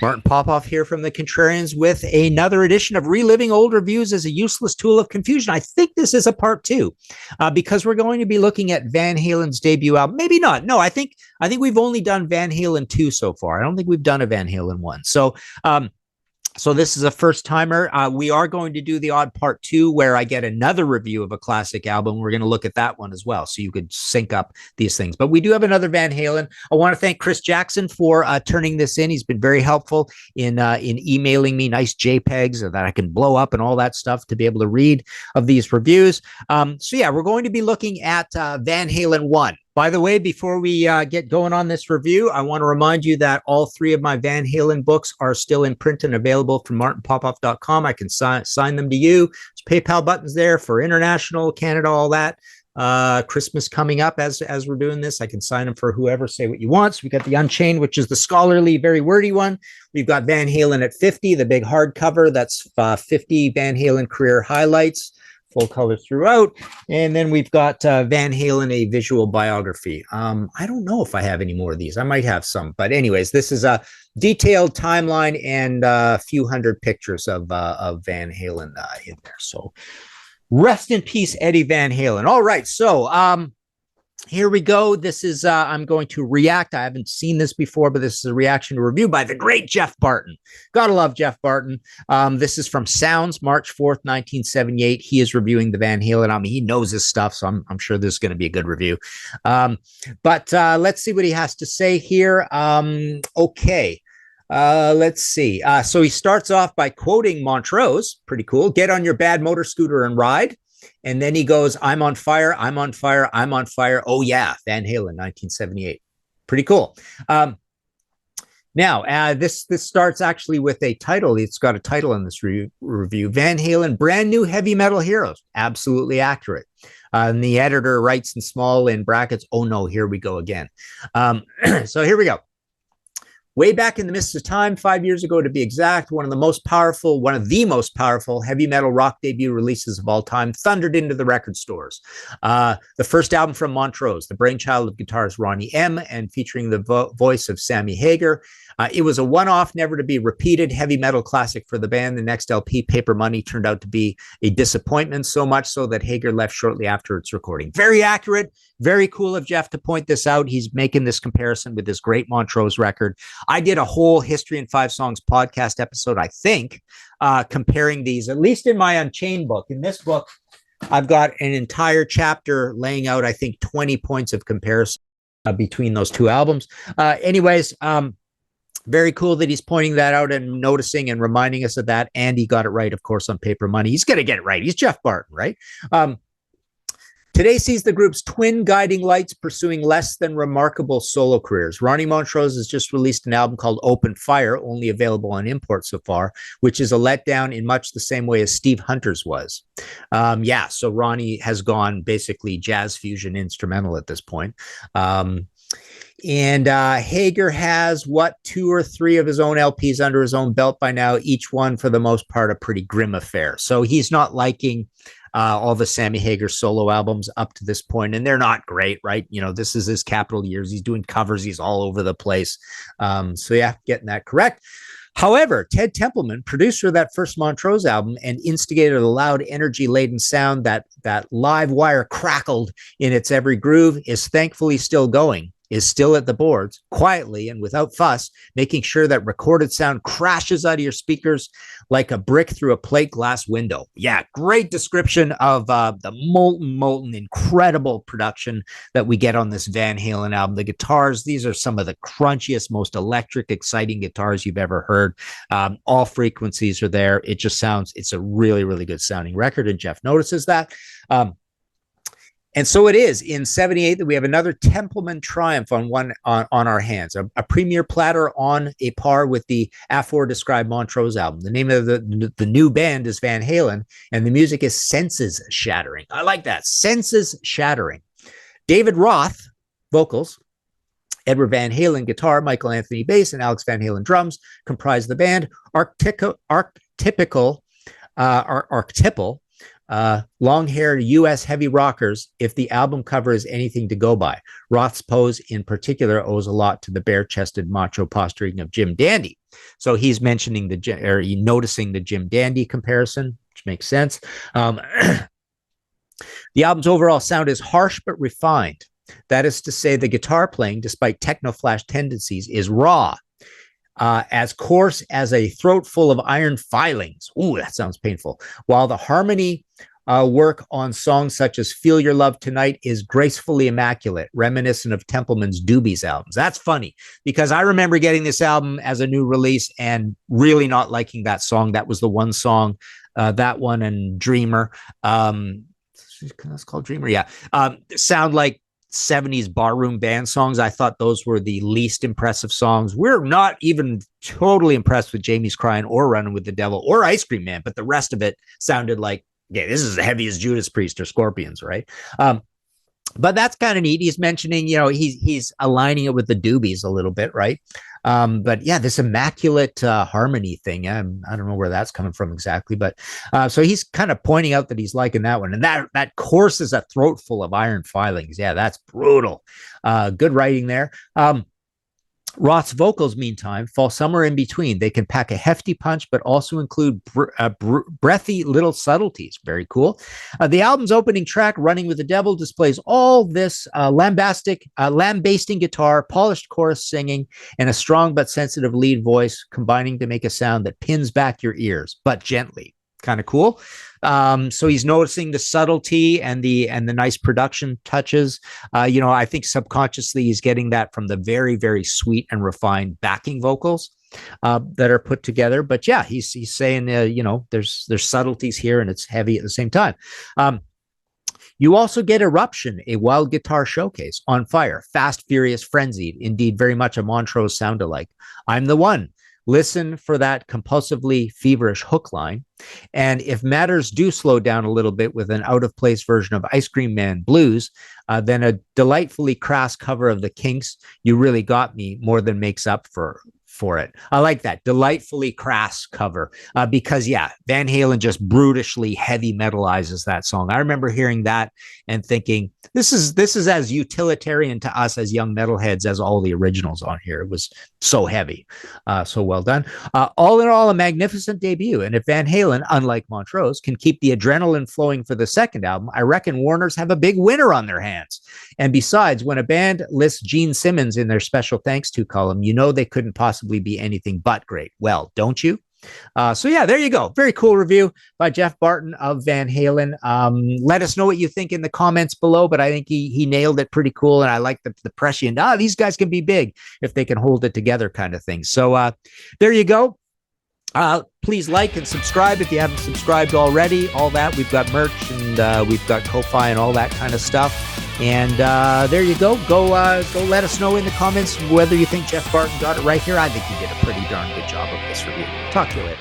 Martin Popoff here from the Contrarians with another edition of Reliving Old Reviews as a Useless Tool of Confusion. I think this is a part two because we're going to be looking at Van Halen's debut album. Maybe not. No, I think we've only done Van Halen 2 so far. I don't think we've done a Van Halen 1. So this is a first timer. We are going to do the odd part 2 where I get another review of a classic album. We're going to look at that one as well, so you could sync up these things. But we do have another Van Halen. I want to thank Chris Jackson for turning this in. He's been very helpful in emailing me nice JPEGs that I can blow up and all that stuff to be able to read of these reviews. So yeah, we're going to be looking at Van Halen 1. By the way, before we get going on this review, I want to remind you that all 3 of my Van Halen books are still in print and available from martinpopoff.com. I can sign them to you. There's PayPal buttons there for international, Canada, all that. Christmas coming up as we're doing this. I can sign them for whoever, say what you want. So we got the Unchained, which is the scholarly, very wordy one. We've got Van Halen at 50, the big hardcover. That's 50 Van Halen career highlights. Full color throughout. And then we've got Van Halen, a visual biography. I don't know if I have any more of these. I might have some. But anyways, this is a detailed timeline and a few hundred pictures of Van Halen in there. So rest in peace, Eddie Van Halen. All right. So here we go. This is, I'm going to react. I haven't seen this before, but this is a reaction to review by the great Jeff Barton. Gotta love Jeff Barton. This is from Sounds, March 4th, 1978. He is reviewing the Van Halen. I mean, he knows his stuff, so I'm sure this is going to be a good review. But let's see what he has to say here. Okay. Let's see. So he starts off by quoting Montrose. Pretty cool. Get on your bad motor scooter and ride. And then he goes, I'm on fire, I'm on fire, I'm on fire. Oh, yeah, Van Halen, 1978. Pretty cool. Now, this starts actually with a title. It's got a title in this review. Van Halen, brand new heavy metal heroes. Absolutely accurate. And the editor writes in small in brackets, oh, no, here we go again. So here we go. Way back in the mists of time, 5 years ago to be exact, one of the most powerful heavy metal rock debut releases of all time thundered into the record stores. The first album from Montrose, the brainchild of guitarist Ronnie M. and featuring the voice of Sammy Hagar. It was a one-off, never to be repeated heavy metal classic for the band. The next LP, Paper Money, turned out to be a disappointment, so much so that Hagar left shortly after its recording. Very accurate, very cool of Jeff to point this out. He's making this comparison with this great Montrose record. I did a whole History in 5 Songs podcast episode, I think, comparing these, at least in my Unchained book. In this book, I've got an entire chapter laying out, I think, 20 points of comparison between those two albums. Anyways, very cool that he's pointing that out and noticing and reminding us of that. And he got it right, of course, on Paper Money. He's going to get it right. He's Jeff Barton, right? Today sees the group's twin guiding lights pursuing less than remarkable solo careers. Ronnie Montrose has just released an album called Open Fire, only available on import so far, which is a letdown in much the same way as Steve Hunter's was. So Ronnie has gone basically jazz fusion instrumental at this point. And Hagar has 2 or 3 of his own LPs under his own belt by now, each one for the most part a pretty grim affair. So he's not liking all the Sammy Hagar solo albums up to this point, and they're not great, right? You know, this is his Capitol years. He's doing covers. He's all over the place. So yeah, getting that correct. However, Ted Templeman, producer of that first Montrose album and instigator of the loud, energy-laden sound that live wire crackled in its every groove, is thankfully still going, is still at the boards, quietly and without fuss, making sure that recorded sound crashes out of your speakers like a brick through a plate glass window. Yeah, great description of the molten, incredible production that we get on this Van Halen album. The guitars, these are some of the crunchiest, most electric, exciting guitars you've ever heard. All frequencies are there. It just sounds, it's a really, really good sounding record, and Jeff notices that. And so it is in 78 that we have another Templeman triumph on our hands, a premier platter on a par with the aforedescribed Montrose album. The name of the new band is Van Halen, and the music is senses shattering. I like that, senses shattering. David Roth, vocals, Edward Van Halen, guitar, Michael Anthony, bass, and Alex Van Halen, drums, comprise the band. Archetypal long-haired U.S. heavy rockers, if the album cover is anything to go by. Roth's pose in particular owes a lot to the bare-chested macho posturing of Jim Dandy. So he's mentioning noticing the Jim Dandy comparison, which makes sense. The album's overall sound is harsh but refined. That is to say, the guitar playing, despite techno-flash tendencies, is raw, as coarse as a throat full of iron filings. Ooh, that sounds painful. While the harmony work on songs such as Feel Your Love Tonight is gracefully immaculate, reminiscent of Templeman's Doobies albums. That's funny, because I remember getting this album as a new release and really not liking that song. That was the one song, that one and Dreamer. That's called Dreamer, yeah. Sound like 70s barroom band songs. I thought those were the least impressive songs. We're not even totally impressed with Jamie's Crying or Running with the Devil or Ice Cream Man, but the rest of it sounded like, yeah, this is as heavy as Judas Priest or Scorpions, right? But that's kind of neat. He's mentioning, he's aligning it with the Doobies a little bit, right? But yeah, this immaculate harmony thing. I don't know where that's coming from exactly, but so he's kind of pointing out that he's liking that one. And that course is a throat full of iron filings. Yeah, that's brutal. Good writing there. Roth's vocals, meantime, fall somewhere in between. They can pack a hefty punch, but also include breathy little subtleties. Very cool. The album's opening track, Running with the Devil, displays all this lambasting guitar, polished chorus singing, and a strong but sensitive lead voice combining to make a sound that pins back your ears, but gently. Kind of cool. So he's noticing the subtlety and the nice production touches. I think subconsciously he's getting that from the very, very sweet and refined backing vocals that are put together. But yeah, he's saying there's subtleties here and it's heavy at the same time. You also get Eruption, a wild guitar showcase, On Fire, fast, furious, frenzied, indeed very much a Montrose sound-alike. I'm the One. Listen for that compulsively feverish hook line. And if matters do slow down a little bit with an out-of-place version of Ice Cream Man Blues, then a delightfully crass cover of the Kinks, You Really Got Me, more than makes up for it. I like that delightfully crass cover because yeah, Van Halen just brutishly heavy metalizes that song. I remember hearing that and thinking this is as utilitarian to us as young metalheads as all the originals on here. It was so heavy, so well done. All in all, a magnificent debut. And if Van Halen, unlike Montrose, can keep the adrenaline flowing for the second album, I reckon Warner's have a big winner on their hands. And besides, when a band lists Gene Simmons in their special thanks to column, they couldn't possibly be anything but great. Well, don't you? So yeah, there you go. Very cool review by Jeff Barton of Van Halen. Let us know what you think in the comments below, but I think he nailed it pretty cool. And I like the prescient, these guys can be big if they can hold it together kind of thing. So there you go. Please like and subscribe if you haven't subscribed already. All that, we've got merch and we've got Ko-Fi and all that kind of stuff. And there you go. Go let us know in the comments whether you think Jeff Barton got it right here. I think he did a pretty darn good job of this review. Talk to you later.